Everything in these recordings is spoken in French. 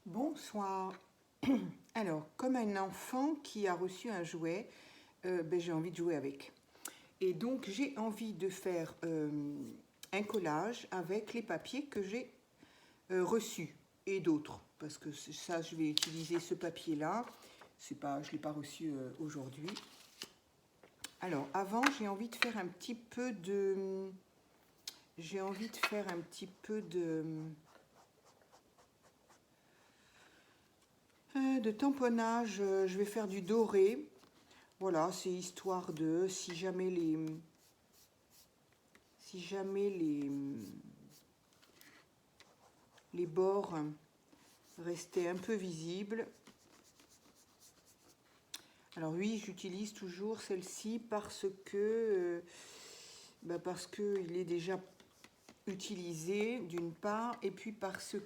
Bonsoir. Alors, comme un enfant qui a reçu un jouet, j'ai envie de jouer avec. Et donc, j'ai envie de faire un collage avec les papiers que j'ai reçus et d'autres. Parce que ça, je vais utiliser ce papier-là. Je ne l'ai pas reçu aujourd'hui. Alors, avant, j'ai envie de faire un petit peu de... de tamponnage. Je vais faire du doré. Voilà, c'est histoire de, si jamais les bords restaient un peu visibles. Alors oui, j'utilise toujours celle-ci parce que il est déjà utilisé d'une part, et puis parce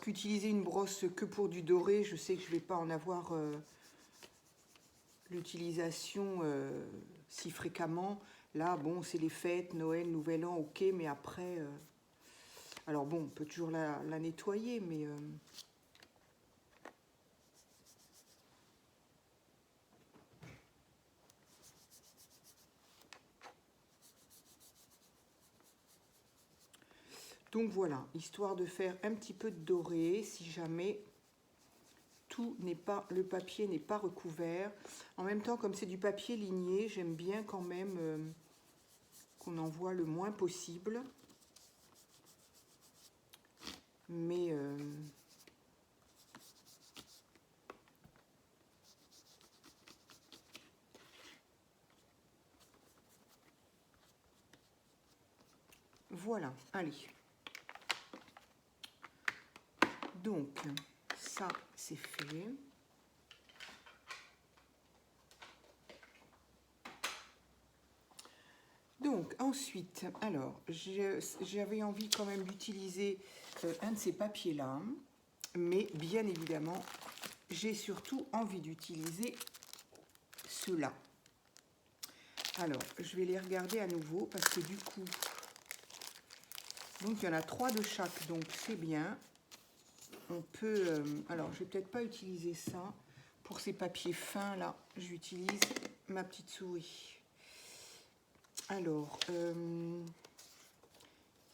qu'utiliser une brosse que pour du doré, je sais que je ne vais pas en avoir l'utilisation si fréquemment. Là, bon, c'est les fêtes, Noël, Nouvel An, ok, mais après... alors bon, on peut toujours la nettoyer, mais... Donc voilà, histoire de faire un petit peu de doré, si jamais le papier n'est pas recouvert. En même temps, comme c'est du papier ligné, j'aime bien quand même qu'on en voit le moins possible. Mais voilà, allez. Donc, ça, c'est fait. Donc, ensuite, alors, j'avais envie quand même d'utiliser un de ces papiers-là. Mais bien évidemment, j'ai surtout envie d'utiliser ceux-là. Alors, je vais les regarder à nouveau parce que du coup, donc il y en a 3 de chaque, donc c'est bien. On peut, alors je vais peut-être pas utiliser ça. Pour ces papiers fins là, j'utilise ma petite souris. Alors,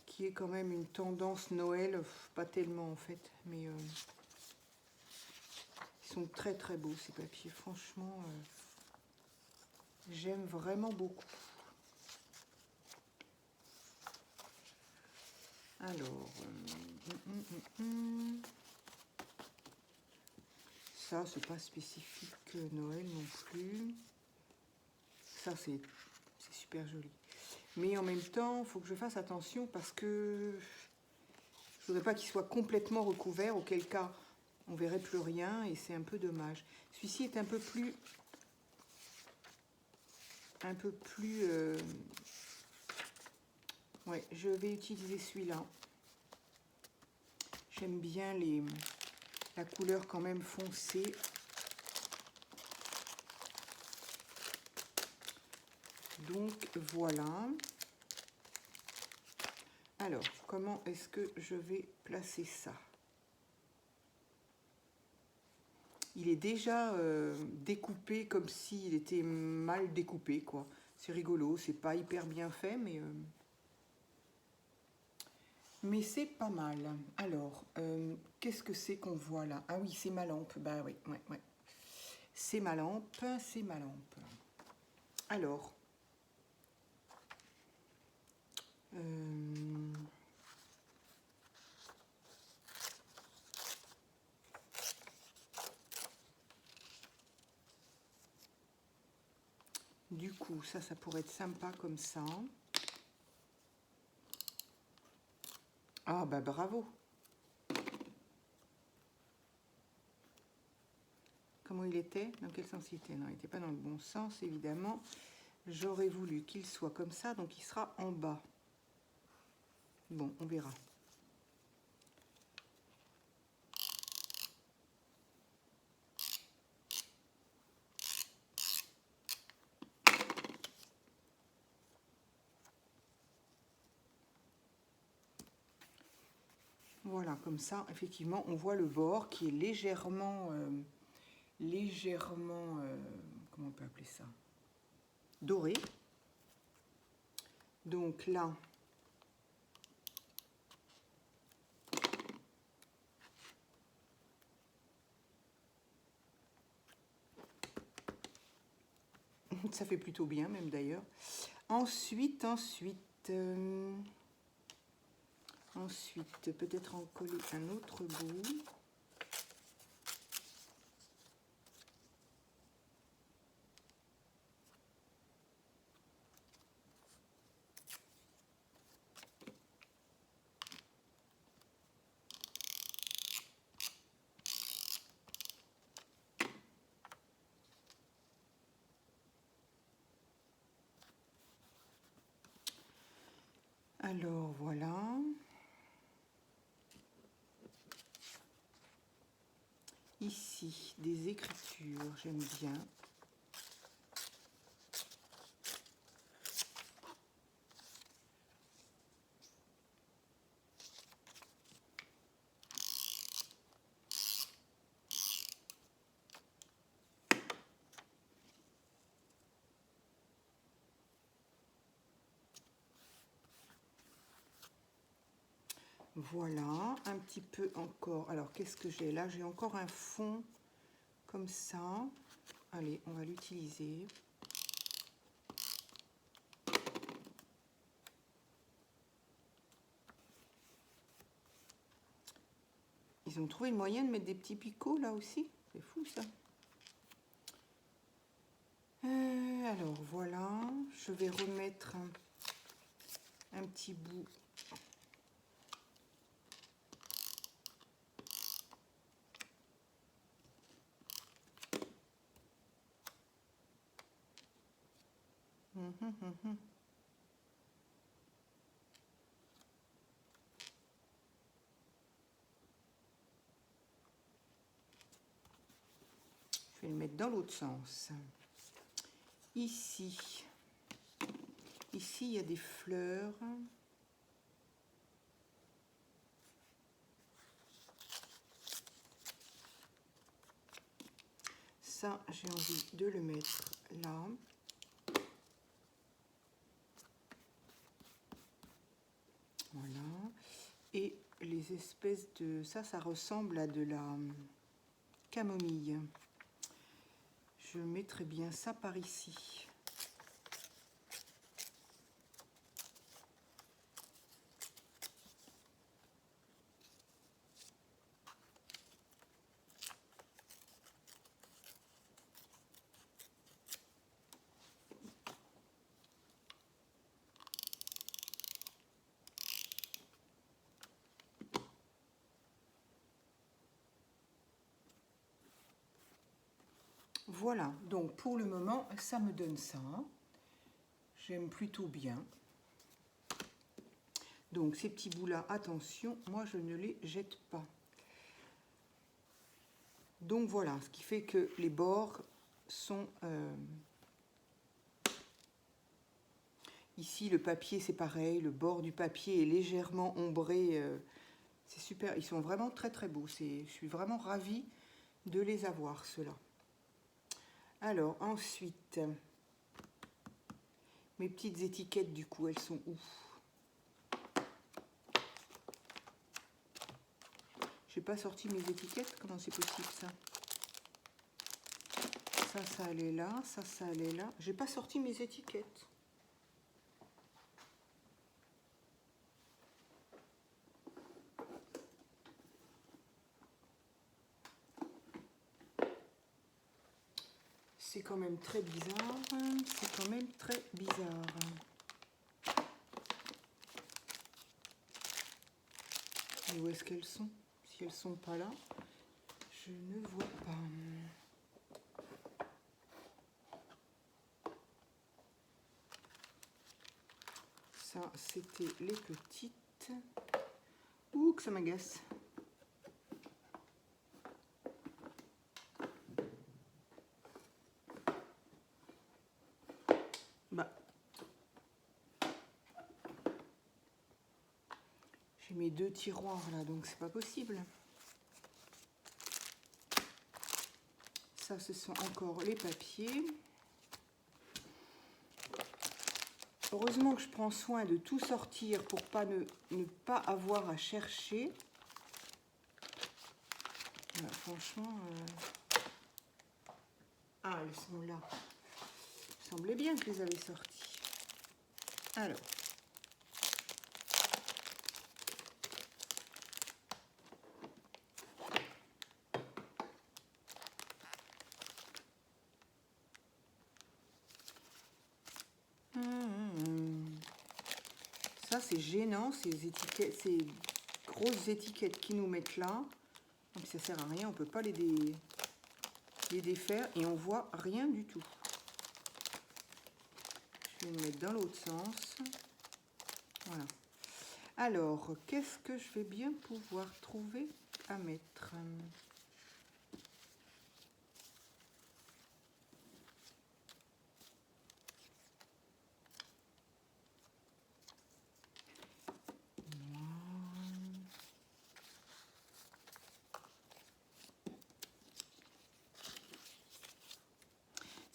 qui est quand même une tendance Noël, pas tellement en fait, mais ils sont très très beaux ces papiers, franchement, j'aime vraiment beaucoup. Alors, ça, c'est pas spécifique Noël non plus. Ça, c'est super joli. Mais en même temps, il faut que je fasse attention parce que je voudrais pas qu'il soit complètement recouvert, auquel cas on verrait plus rien et c'est un peu dommage. Celui-ci est un peu plus... ouais, je vais utiliser celui-là. J'aime bien la couleur quand même foncée. Donc voilà. Alors, comment est-ce que je vais placer ça? Il est déjà découpé comme s'il était mal découpé, quoi. C'est rigolo, c'est pas hyper bien fait, mais c'est pas mal. Alors, qu'est-ce que c'est qu'on voit là? Ah oui, c'est ma lampe. Bah oui, ouais. C'est ma lampe, c'est ma lampe. Alors, du coup, ça pourrait être sympa comme ça. Ah bah bravo. Comment il était? Dans quel sens il était? Non, il n'était pas dans le bon sens, évidemment. J'aurais voulu qu'il soit comme ça, donc il sera en bas. Bon, on verra. Voilà, comme ça, effectivement, on voit le bord qui est légèrement, comment on peut appeler ça? Doré. Donc là, ça fait plutôt bien même d'ailleurs. Ensuite, peut-être en coller un autre bout. Alors voilà. Ici, des écritures, j'aime bien. Voilà, un petit peu encore. Alors, qu'est-ce que j'ai là? J'ai encore un fond comme ça. Allez, on va l'utiliser. Ils ont trouvé le moyen de mettre des petits picots là aussi. C'est fou ça. Alors voilà, je vais remettre un petit bout. Je vais le mettre dans l'autre sens. Ici, il y a des fleurs. Ça, j'ai envie de le mettre là. Voilà. Et les espèces de... Ça ressemble à de la camomille. Je mettrai bien ça par ici. Voilà, donc pour le moment, ça me donne ça. J'aime plutôt bien. Donc ces petits bouts-là, attention, moi je ne les jette pas. Donc voilà, ce qui fait que les bords sont... Ici, le papier, c'est pareil. Le bord du papier est légèrement ombré. C'est super. Ils sont vraiment très très beaux. Je suis vraiment ravie de les avoir, ceux-là. Alors, ensuite, mes petites étiquettes, du coup, elles sont où? J'ai pas sorti mes étiquettes. Comment c'est possible, ça? Ça allait là. Ça allait là. J'ai pas sorti mes étiquettes. C'est quand même très bizarre. C'est quand même très bizarre. Et où est-ce qu'elles sont? Si elles sont pas là, je ne vois pas. Ça, c'était les petites. Ouh, que ça m'agace. J'ai J'ai mes 2 tiroirs là, donc c'est pas possible. Ça, ce sont encore les papiers. Heureusement que je prends soin de tout sortir pour pas ne pas avoir à chercher. Voilà, franchement... Ah, elles sont là. Il semblait bien que je les avais sorties. Alors. Ça, c'est gênant, ces étiquettes, ces grosses étiquettes qu'ils nous mettent là. Donc ça sert à rien, on peut pas les défaire et on voit rien du tout. Je vais le mettre dans l'autre sens. Voilà. Alors, qu'est-ce que je vais bien pouvoir trouver à mettre?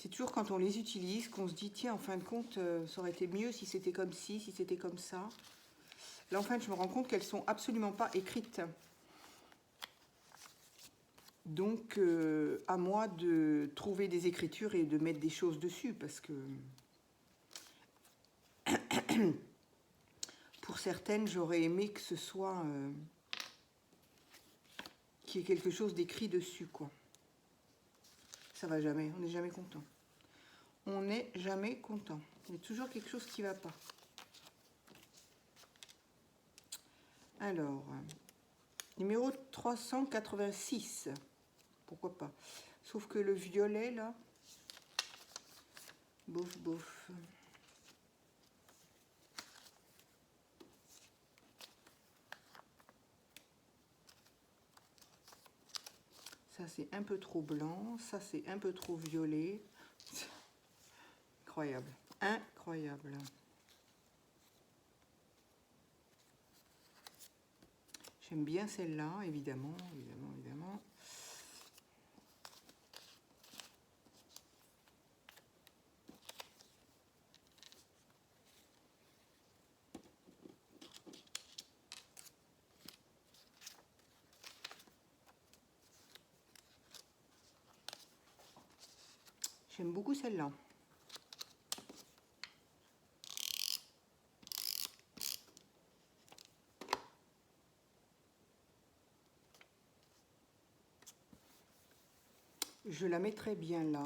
C'est toujours quand on les utilise qu'on se dit, tiens, en fin de compte, ça aurait été mieux si c'était comme ci, si c'était comme ça. Là, en fait, je me rends compte qu'elles sont absolument pas écrites. Donc, à moi de trouver des écritures et de mettre des choses dessus, parce que pour certaines, j'aurais aimé que ce soit qu'il y ait quelque chose d'écrit dessus, quoi. Ça va jamais, on n'est jamais content. On n'est jamais content. Il y a toujours quelque chose qui ne va pas. Alors, numéro 386. Pourquoi pas? Sauf que le violet, là, bof, bof. Ça, c'est un peu trop blanc. Ça, c'est un peu trop violet. Incroyable. Incroyable. J'aime bien celle-là, évidemment, évidemment, évidemment. J'aime beaucoup celle-là. Je la mettrai bien là.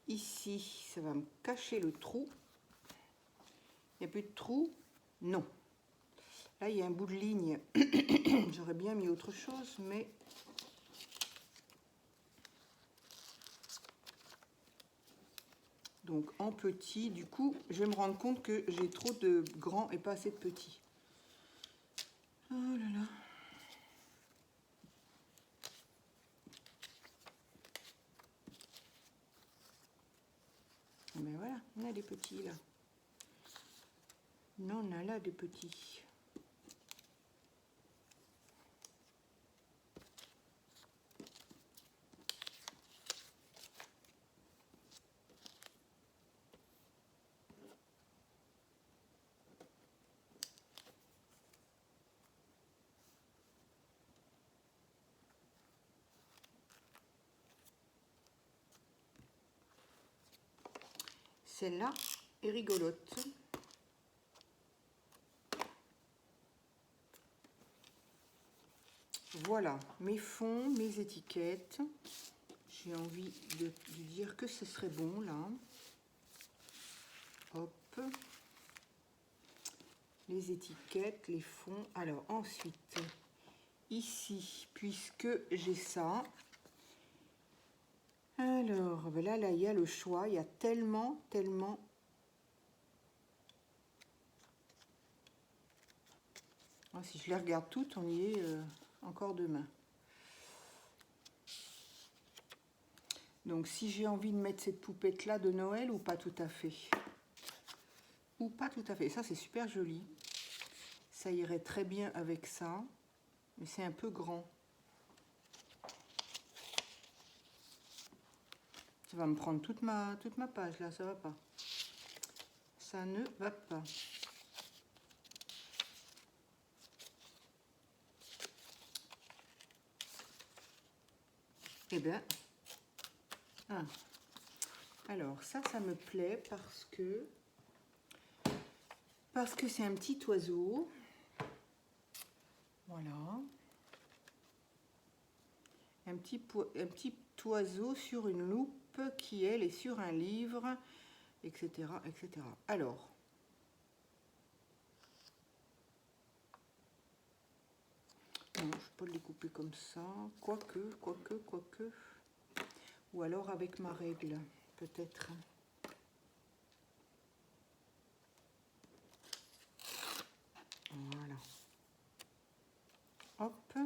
Ici, ça va me cacher le trou. Il n'y a plus de trou? Non. Là, il y a un bout de ligne. J'aurais bien mis autre chose, mais... Donc, en petit, du coup, je vais me rendre compte que j'ai trop de grands et pas assez de petits. Oh là là. Mais voilà, on a des petits, là. Non, on a là des petits. Celle-là est rigolote. Voilà, mes fonds, mes étiquettes. J'ai envie de dire que ce serait bon, là. Hop. Les étiquettes, les fonds. Alors, ensuite, ici, puisque j'ai ça... Alors, ben là, il y a le choix. Il y a tellement... Ah, si je les regarde toutes, on y est encore demain. Donc si j'ai envie de mettre cette poupette là de Noël ou pas tout à fait. Ou pas tout à fait. Ça c'est super joli. Ça irait très bien avec ça. Mais c'est un peu grand. Ça va me prendre toute ma page là, ça va pas. Ça ne va pas. Eh bien, ah. Alors ça me plaît parce que c'est un petit oiseau. Voilà. Un petit oiseau sur une loupe qui, elle, est sur un livre, etc., etc. Alors, non, je ne vais pas le découper comme ça, quoique. Ou alors avec ma règle, peut-être. Voilà. Hop.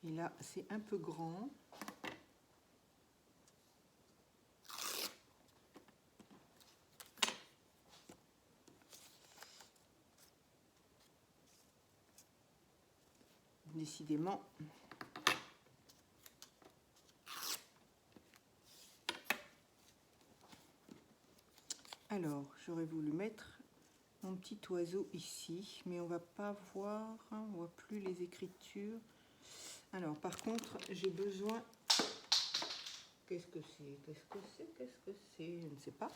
Et là, c'est un peu grand. Décidément. Alors, j'aurais voulu mettre mon petit oiseau ici, mais on va pas voir, hein, on voit plus les écritures. Alors, par contre, j'ai besoin... Qu'est-ce que c'est, je ne sais pas.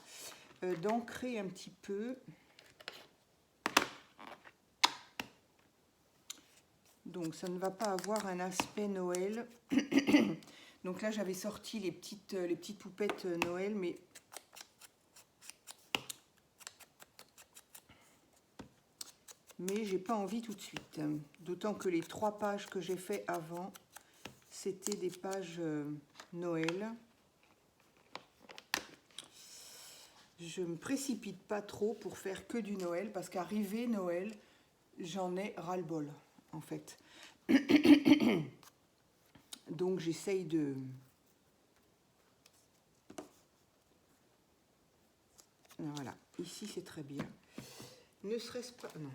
D'ancrer un petit peu. Donc, ça ne va pas avoir un aspect Noël. Donc là, j'avais sorti les petites poupettes Noël, mais... j'ai pas envie tout de suite. D'autant que les 3 pages que j'ai fait avant, c'était des pages Noël. Je me précipite pas trop pour faire que du Noël, parce qu'arrivé Noël, j'en ai ras-le-bol, en fait. Donc j'essaye de... Voilà, ici c'est très bien. Ne serait-ce pas... Non.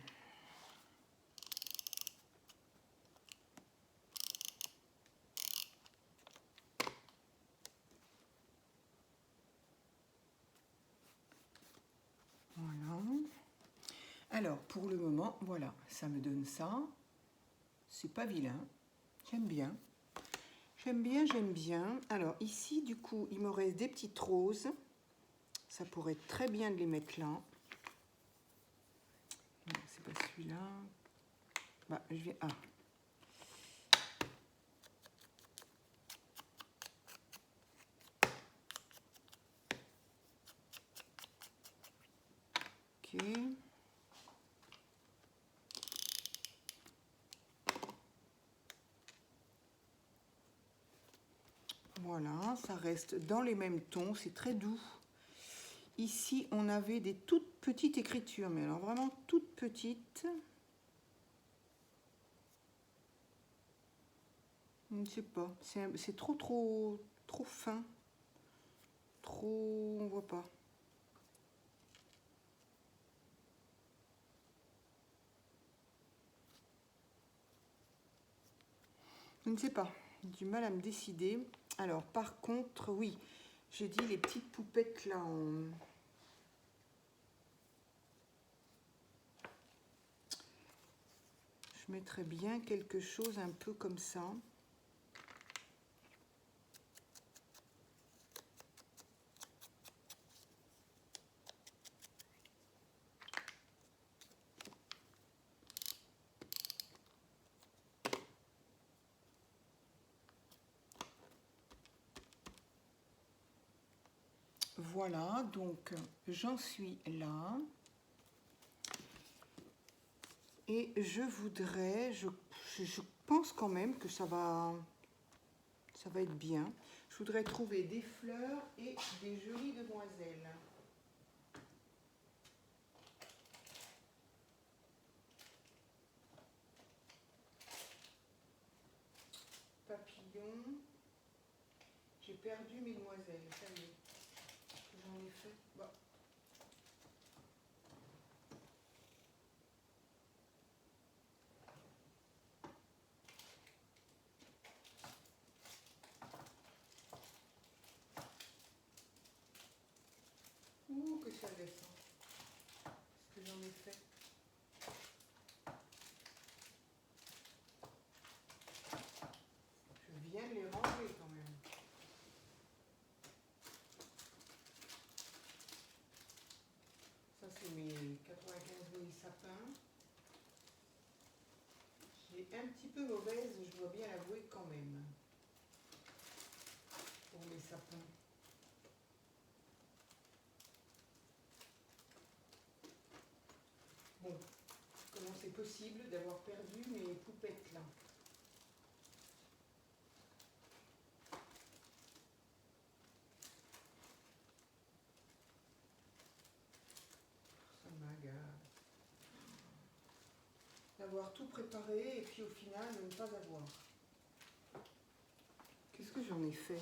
Voilà. Alors, pour le moment, voilà, ça me donne ça. C'est pas vilain. J'aime bien. J'aime bien. Alors, ici, du coup, il me reste des petites roses. Ça pourrait être très bien de les mettre là. Non, c'est pas celui-là. Bah, je vais... Ah. Ok. Voilà, ça reste dans les mêmes tons, c'est très doux. Ici, on avait des toutes petites écritures, mais alors vraiment toutes petites. Je ne sais pas, c'est trop fin. Trop, on voit pas. Je ne sais pas, j'ai du mal à me décider. Alors, par contre, oui, j'ai dit les petites poupettes là en... Je mettrais bien quelque chose un peu comme ça. Voilà, donc j'en suis là. Et je voudrais, je pense quand même que ça va être bien. Je voudrais trouver des fleurs et des jolies demoiselles. Papillons. perdu mes demoiselles, ça y est. J'en ai fait. Bon. Ouh, que ça descend. Ce que j'en ai fait. Je viens de les ranger quand même. Ça, c'est mes 95 000 sapins. J'ai un petit peu mauvaise, je dois bien l'avouer quand même, pour mes sapins. Bon, comment c'est possible d'avoir perdu mes poupettes là? Ça m'agace. D'avoir tout préparé et puis au final de ne pas avoir. Qu'est-ce que j'en ai fait?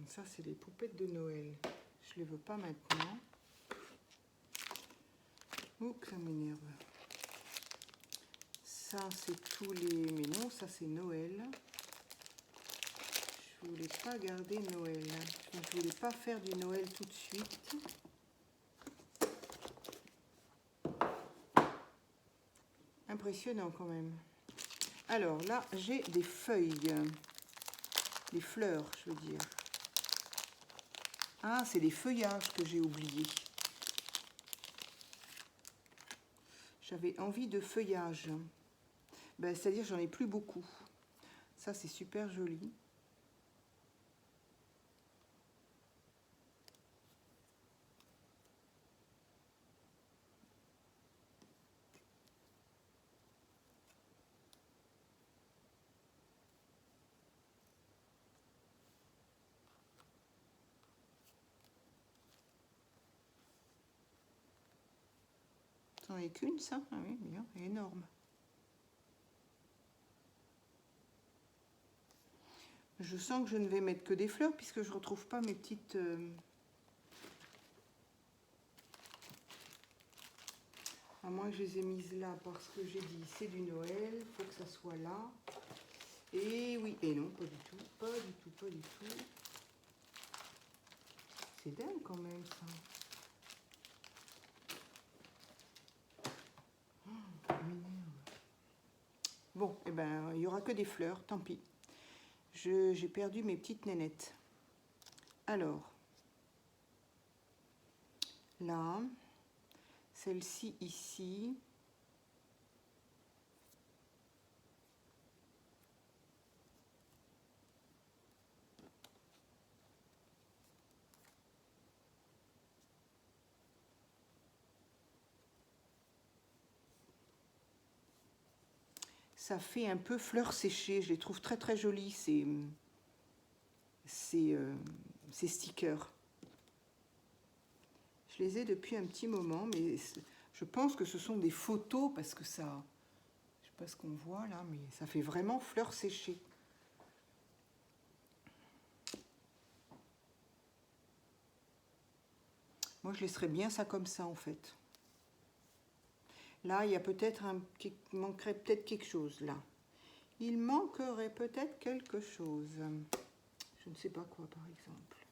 Ça, c'est les poupettes de Noël. Je les veux pas maintenant. Ouh, que ça m'énerve. Ça, c'est tous les... Mais non, ça, c'est Noël. Je voulais pas garder Noël. Je voulais pas faire du Noël tout de suite. Impressionnant quand même. Alors là, j'ai des feuilles. Des fleurs, je veux dire. Ah, c'est des feuillages que j'ai oubliés. J'avais envie de feuillage. Ben, c'est-à-dire j'en ai plus beaucoup. Ça, c'est super joli. C'en est qu'une, ça? Ah oui, bien, énorme. Je sens que je ne vais mettre que des fleurs puisque je ne retrouve pas mes petites... À moins que je les ai mises là parce que j'ai dit c'est du Noël, il faut que ça soit là. Et oui, et non, pas du tout, pas du tout, pas du tout. C'est dingue quand même ça. Oh, ça m'énerve. Bon, eh ben, il n'y aura que des fleurs, tant pis. J'ai perdu mes petites nénettes. Alors, là, celle-ci ici. Ça fait un peu fleurs séchées. Je les trouve très très jolies, ces stickers. Je les ai depuis un petit moment, mais je pense que ce sont des photos parce que ça... Je sais pas ce qu'on voit là, mais ça fait vraiment fleurs séchées. Moi, je laisserais bien ça comme ça en fait. Là, il y a peut-être il manquerait peut-être quelque chose là. Il manquerait peut-être quelque chose. Je ne sais pas quoi par exemple.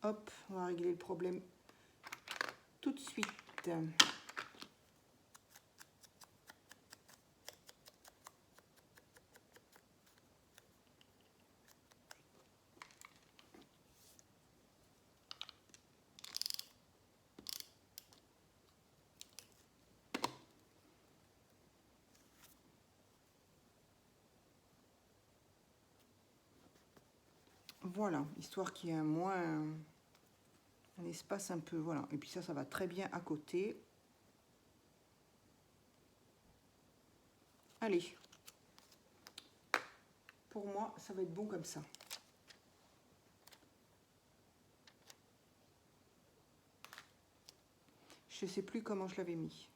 Hop, on va régler le problème tout de suite. Voilà, histoire qu'il y ait un espace un peu, voilà. Et puis ça va très bien à côté. Allez. Pour moi, ça va être bon comme ça. Je ne sais plus comment je l'avais mis.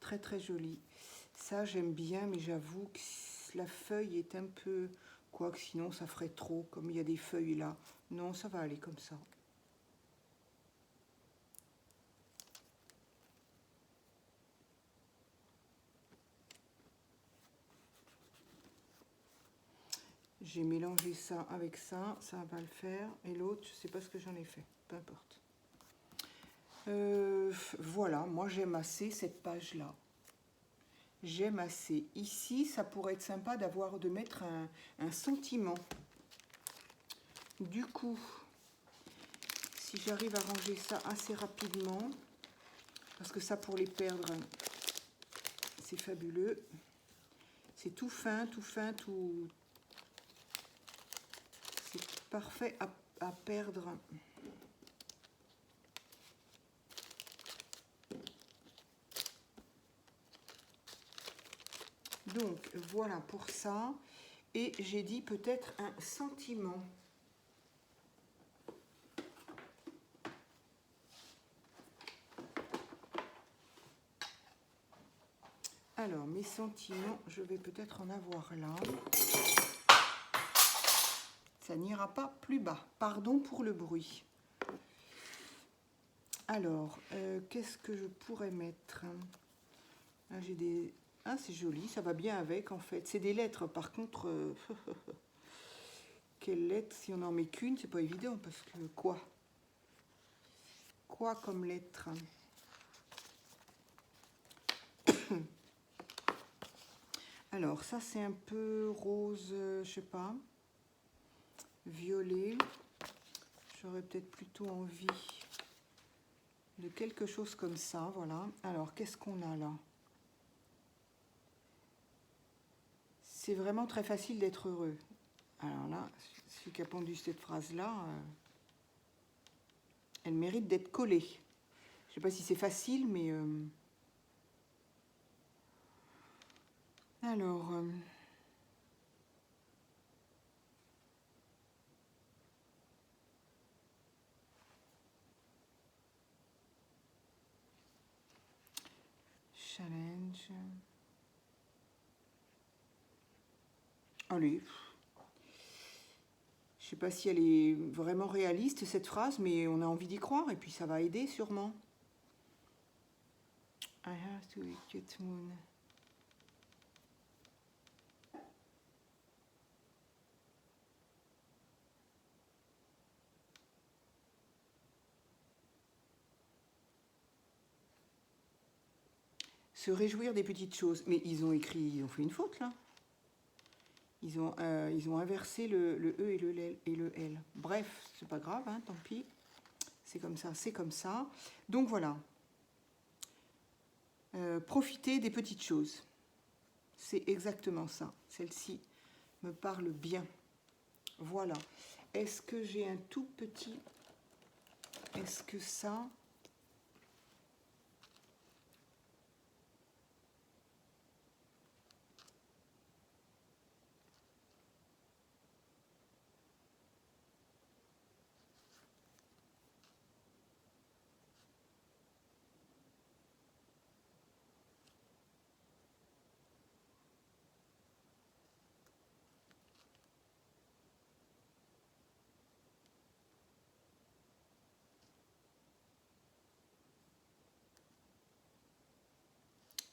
très très joli. Ça, j'aime bien, mais j'avoue que la feuille est un peu... Quoique sinon, ça ferait trop, comme il y a des feuilles là. Non, ça va aller comme ça. J'ai mélangé ça avec ça va le faire. Et l'autre, je ne sais pas ce que j'en ai fait, peu importe. Voilà, moi j'aime assez cette page-là. J'aime assez. Ici, ça pourrait être sympa de mettre un sentiment. Du coup, si j'arrive à ranger ça assez rapidement, parce que ça pour les perdre, c'est fabuleux. C'est tout fin, tout fin, tout... C'est parfait à perdre. Donc, voilà pour ça. Et j'ai dit peut-être un sentiment. Alors, mes sentiments, je vais peut-être en avoir là. Ça n'ira pas plus bas. Pardon pour le bruit. Alors, qu'est-ce que je pourrais mettre? Ah, j'ai des... Ah, c'est joli, ça va bien avec en fait. C'est des lettres, par contre... Quelle lettre? Si on n'en met qu'une, c'est pas évident, parce que quoi? Quoi comme lettre? Alors, ça c'est un peu rose, je sais pas, violet. J'aurais peut-être plutôt envie de quelque chose comme ça, voilà. Alors, qu'est-ce qu'on a là? C'est vraiment très facile d'être heureux. Alors là, celui qui a pondu cette phrase-là, elle mérite d'être collée. Je sais pas si c'est facile, mais... Alors... Challenge. Allez. Je sais pas si elle est vraiment réaliste, cette phrase, mais on a envie d'y croire, et puis ça va aider sûrement. I have to get moon. Se réjouir des petites choses. Mais ils ont fait une faute là. Ils ont inversé le E et le L. Bref, c'est pas grave, hein, tant pis. C'est comme ça, c'est comme ça. Donc voilà. Profiter des petites choses. C'est exactement ça. Celle-ci me parle bien. Voilà. Est-ce que j'ai un tout petit... Est-ce que ça...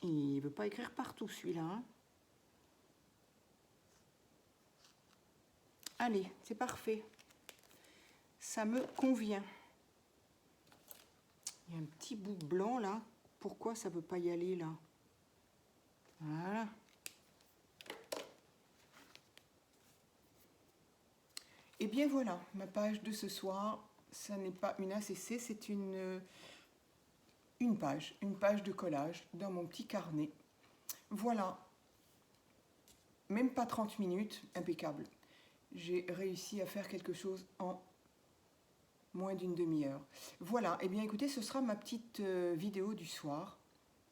Il ne veut pas écrire partout, celui-là. Hein. Allez, c'est parfait. Ça me convient. Il y a un petit bout blanc, là. Pourquoi ça ne veut pas y aller, là? Voilà. Et bien voilà, ma page de ce soir. Ça n'est pas une ACC, c'est une page de collage dans mon petit carnet. Voilà, même pas 30 minutes, impeccable. J'ai réussi à faire quelque chose en moins d'une demi-heure. Voilà, et bien écoutez, ce sera ma petite vidéo du soir.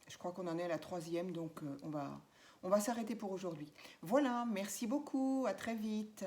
Je crois qu'on en est à la 3e, donc on va s'arrêter pour aujourd'hui. Voilà, merci beaucoup, à très vite.